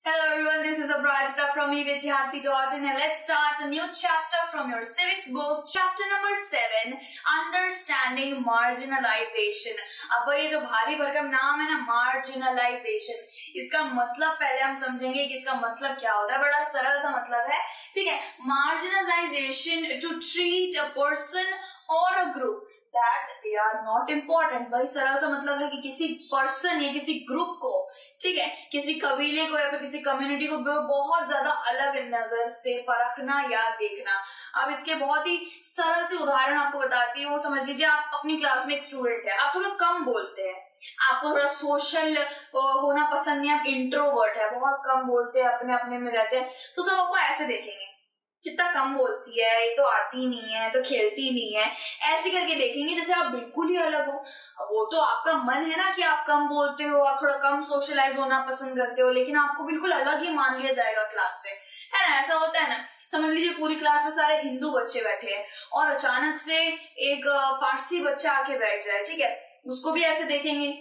Hello everyone, this is Abrajita from evidyarthi.in and let's start a new chapter from your civics book, chapter number 7, Understanding Marginalization. अब ये जो भारी भरकम नाम है ना, Marginalization, इसका मतलब पहले हम समझेंगे कि इसका मतलब क्या होता है। बड़ा सरल सा मतलब है, ठीक है। Marginalization to treat a person or a group that they are not important। भाई सरल सा मतलब है कि किसी पर्सन या किसी ग्रुप को, ठीक है, किसी कबीले को या फिर किसी कम्युनिटी को बहुत ज्यादा अलग नजर से परखना या देखना। अब इसके बहुत ही सरल से उदाहरण आपको बताती हूँ। वो समझ लीजिए आप अपनी क्लास में एक स्टूडेंट है, आप थोड़ा कम बोलते हैं, आपको थोड़ा सोशल होना पसंद नहीं, आप इंट्रोवर्ट है, बहुत कम बोलते हैं, अपने अपने में रहते हैं, तो सब आपको ऐसे देखेंगे, कितना कम बोलती है, ये तो आती नहीं है, तो खेलती नहीं है, ऐसे करके देखेंगे जैसे आप बिल्कुल ही अलग हो। वो तो आपका मन है ना कि आप कम बोलते हो, आप थोड़ा कम सोशलाइज होना पसंद करते हो, लेकिन आपको बिल्कुल अलग ही मान लिया जाएगा क्लास से, है ना। ऐसा होता है ना। समझ लीजिए पूरी क्लास में सारे हिंदू बच्चे बैठे हैं और अचानक से एक पारसी बच्चा आके बैठ जाए, ठीक है, उसको भी ऐसे देखेंगे।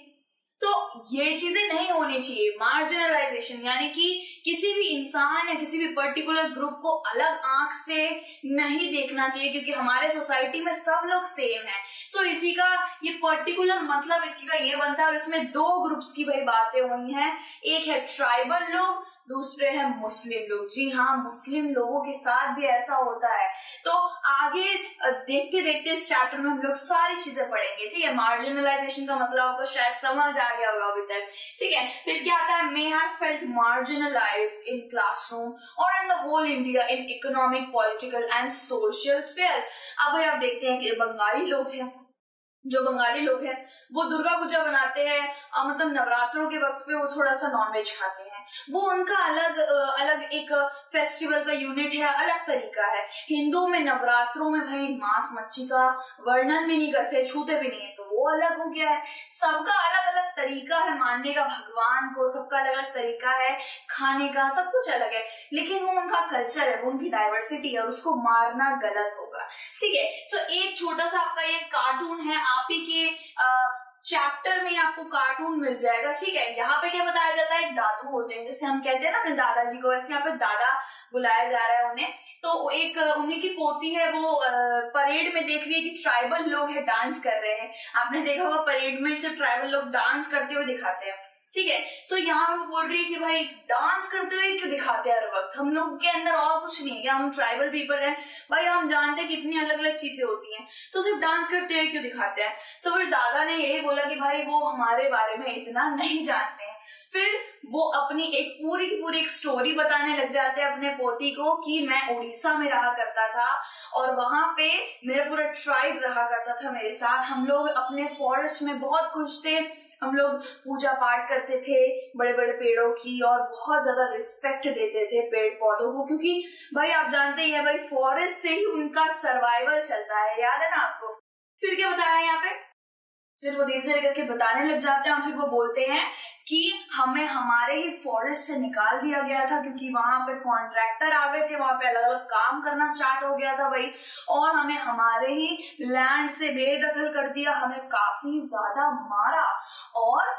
तो ये चीजें नहीं होनी चाहिए। मार्जिनलाइजेशन यानी कि किसी भी इंसान या किसी भी पर्टिकुलर ग्रुप को अलग आंख से नहीं देखना चाहिए, क्योंकि हमारे सोसाइटी में सब लोग सेम है। सो इसी का ये पर्टिकुलर मतलब इसी का ये बनता है। और इसमें दो ग्रुप्स की भाई बातें हुई हैं, एक है ट्राइबल लोग, दूसरे है मुस्लिम लोग। जी हाँ, मुस्लिम लोगों के साथ भी ऐसा होता है। तो आगे देखते देखते इस चैप्टर में हम लोग सारी चीजें पढ़ेंगे, ठीक है। मार्जिनलाइजेशन का मतलब आपको शायद समझ आ गया होगा अभी तक, ठीक है। फिर क्या आता है, may have felt marginalised in classroom और in the whole India in economic, political and social sphere. अब भाई आप देखते हैं कि बंगाली लोग हैं, जो बंगाली लोग हैं वो दुर्गा पूजा बनाते हैं, मतलब नवरात्रों के वक्त पे वो थोड़ा सा नॉनवेज खाते हैं। वो उनका अलग एक फेस्टिवल का यूनिट है, अलग तरीका है। हिंदू में नवरात्रों में भाई मांस मच्छी का वर्णन भी नहीं करते, छूते भी नहीं है, तो वो अलग हो गया है। सबका अलग अलग तरीका है मानने का भगवान को, सबका अलग अलग तरीका है खाने का, सब कुछ अलग है, लेकिन वो उनका कल्चर है, वो उनकी डाइवर्सिटी है और उसको मारना गलत होगा, ठीक है। सो एक छोटा सा आपका ये कार्टून है, आप ही के चैप्टर में आपको कार्टून मिल जाएगा, ठीक है। यहाँ पे क्या बताया जाता है, एक दादू होते हैं, जैसे हम कहते हैं ना अपने दादाजी को, वैसे यहाँ पे दादा बुलाया जा रहा है उन्हें। तो एक उन्हीं की पोती है, वो परेड में देख रही है कि ट्राइबल लोग है डांस कर रहे हैं। आपने देखा होगा परेड में से ट्राइबल लोग डांस करते हुए दिखाते हैं, ठीक है। सो यहाँ पे बोल रही है कि भाई डांस करते हुए क्यों दिखाते हैं हर वक्त, हम लोग के अंदर और कुछ नहीं है क्या, हम ट्राइबल पीपल हैं भाई, हम जानते हैं कितनी अलग अलग चीजें होती हैं, तो सिर्फ डांस करते हुए क्यों दिखाते हैं। सो फिर दादा ने यही बोला कि भाई वो हमारे बारे में इतना नहीं जानते हैं। फिर वो अपनी एक पूरी की पूरी एक स्टोरी बताने लग जाते हैं अपने पोती को कि मैं उड़ीसा में रहा करता था और वहां पे मेरा पूरा ट्राइब रहा करता था मेरे साथ, हम लोग अपने फॉरेस्ट में बहुत खुश थे, हम लोग पूजा पाठ करते थे बड़े बड़े पेड़ों की और बहुत ज्यादा रिस्पेक्ट देते थे पेड़ पौधों को, क्योंकि भाई आप जानते ही हैं भाई फॉरेस्ट से ही उनका सर्वाइवल चलता है, याद है ना आपको। फिर क्या बताया यहाँ पे, फिर वो धीरे धीरे करके बताने लग जाते हैं और फिर वो बोलते हैं कि हमें हमारे ही फॉरेस्ट से निकाल दिया गया था, क्योंकि वहां पे कॉन्ट्रैक्टर आ गए थे, वहां पे अलग अलग काम करना स्टार्ट हो गया था भाई, और हमें हमारे ही लैंड से बेदखल कर दिया, हमें काफी ज्यादा मारा और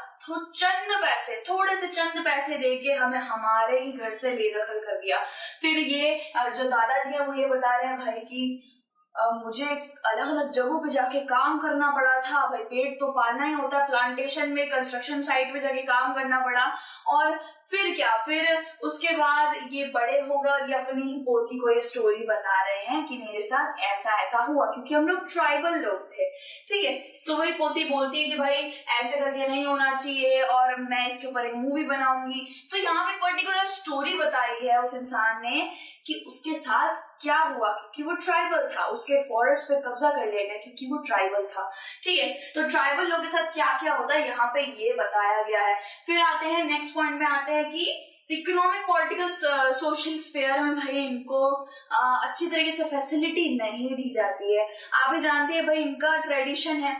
थोड़े से चंद पैसे देके हमें हमारे ही घर से बेदखल कर दिया। फिर ये जो दादाजी है वो ये बता रहे हैं भाई कि मुझे अलग अलग जगहों पे जाके काम करना पड़ा था भाई, पेट तो पालना ही होता है, प्लांटेशन में, कंस्ट्रक्शन साइट पे जाके काम करना पड़ा। और फिर क्या, फिर उसके बाद ये बड़े हो गए और ये अपनी ही पोती को ये स्टोरी बता रहे हैं कि मेरे साथ ऐसा ऐसा हुआ, क्योंकि हम लोग ट्राइबल लोग थे, ठीक है। तो वही पोती बोलती है कि भाई ऐसे करके नहीं होना चाहिए और मैं इसके ऊपर एक मूवी बनाऊंगी। सो यहाँ पे पर्टिकुलर स्टोरी बताई है उस इंसान ने कि उसके साथ क्या हुआ, क्योंकि वो ट्राइबल था, उसके फॉरेस्ट पे कब्जा कर लिया गया क्योंकि वो ट्राइबल था, ठीक है। तो ट्राइबल लोगों के साथ क्या क्या होता है यहाँ पे ये बताया गया है। फिर आते हैं नेक्स्ट पॉइंट में, आते हैं कि इकोनॉमिक, पॉलिटिकल, सोशल स्फेयर में भाई इनको अच्छी तरीके से फैसिलिटी नहीं दी जाती है। आप भी जानते हैं भाई इनका ट्रेडिशन है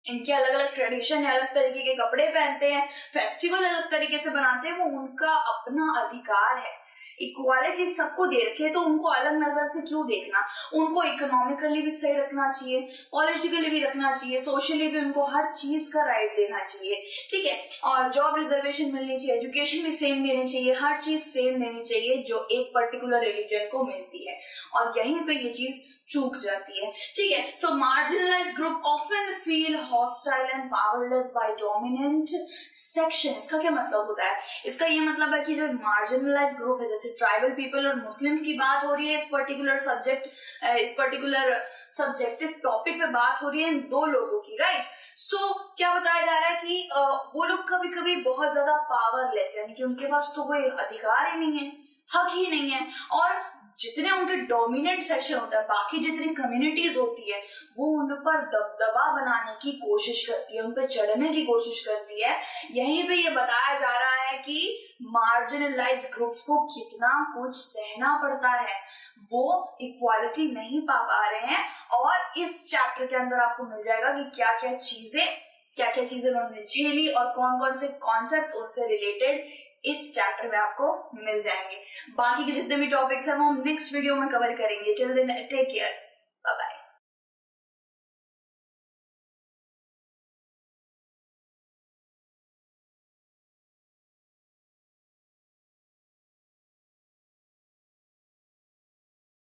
इनके अलग अलग ट्रेडिशन है, अलग तरीके के कपड़े पहनते हैं, फेस्टिवल अलग तरीके से बनाते हैं, वो उनका अपना अधिकार है। इक्वालिटी सबको दे रखी है तो उनको अलग नजर से क्यों देखना? उनको इकोनॉमिकली भी सही रखना चाहिए, पॉलिटिकली भी रखना चाहिए, सोशली भी उनको हर चीज का राइट देना चाहिए, ठीक है। और जॉब रिजर्वेशन मिलनी चाहिए, एजुकेशन भी सेम देनी चाहिए, हर चीज सेम देनी चाहिए जो एक पर्टिकुलर रिलीजन को मिलती है। और यहीं पे ये चीज चूक जाती है, ठीक है। So marginalised group often feel hostile and powerless by dominant section. इसका क्या मतलब होता है? इसका ये मतलब है कि जो मार्जिनलाइज्ड ग्रुप है, जैसे ट्राइबल पीपल और मुस्लिम्स की बात हो रही है इस पर्टिकुलर सब्जेक्टिव टॉपिक पे बात हो रही है इन दो लोगों की, राइट। सो क्या बताया जा रहा है कि वो लोग कभी कभी बहुत ज्यादा पावरलेस, यानी कि उनके पास तो कोई अधिकार ही नहीं है, हक ही नहीं है, और जितने उनके डोमिनेंट सेक्शन होता है, बाकी जितनी कम्युनिटीज होती है, वो उन पर दबदबा बनाने की कोशिश करती है, उन पर चढ़ने की कोशिश करती है। यहीं पे ये बताया जा रहा है कि मार्जिनलाइज्ड ग्रुप्स को कितना कुछ सहना पड़ता है, वो इक्वालिटी नहीं पा रहे हैं। और इस चैप्टर के अंदर आपको मिल जाएगा कि क्या क्या चीजें उन्होंने झेली और कौन कौन से कॉन्सेप्ट उनसे रिलेटेड इस चैप्टर में आपको मिल जाएंगे। बाकी के जितने भी टॉपिक्स हैं वो हम नेक्स्ट वीडियो में कवर करेंगे। Till then take care.